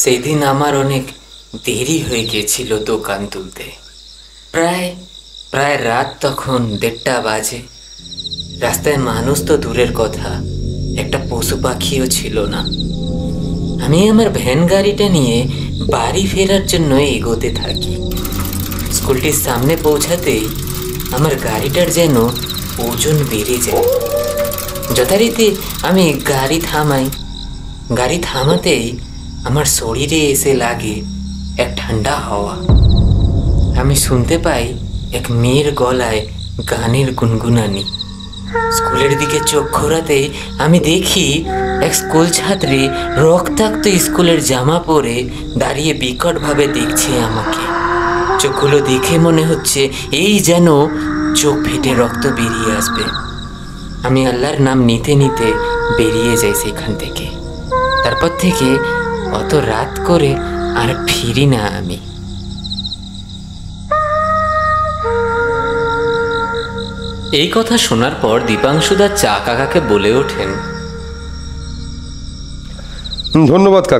সেদিন আমার অনেক দেরি হয়ে গিয়েছিল দোকান তুলতে। প্রায় প্রায় রাত তখন 1:30 বাজে। রাস্তায় মানুষ তো দূরের কথা, একটা পশু পাখিও ছিল না। আমি আমার ভ্যান গাড়িটা নিয়ে বাড়ি ফেরার জন্য এগোতে থাকি। স্কুলটির সামনে পৌঁছাতেই আমার গাড়িটার যেন ওজন বেড়ে যায়। যথারীতি আমি গাড়ি থামাই। গাড়ি থামাতেই আমার শরীরে এসে লাগে এক ঠান্ডা হাওয়া। আমি শুনতে পাই এক মেয়ের গলায় গানের গুনগুনানি। স্কুলের দিকে চোখ ঘোরাতেই আমি দেখি এক স্কুল ছাত্রী রক্তাক্ত স্কুলের জামা পরে দাঁড়িয়ে বিকটভাবে দেখছে আমাকে। চোখগুলো দেখে মনে হচ্ছে এই যেন চোখ ফেটে রক্ত বেরিয়ে আসবে। আমি আল্লাহর নাম নিতে নিতে বেরিয়ে যাই সেখান থেকে। তারপর থেকে অত রাত করে আর ফিরি না আমি। এই কথা শোনার পর দীপাংশুদা চা কাকাকে বলে ওঠেন, ধন্যবাদ কাকা।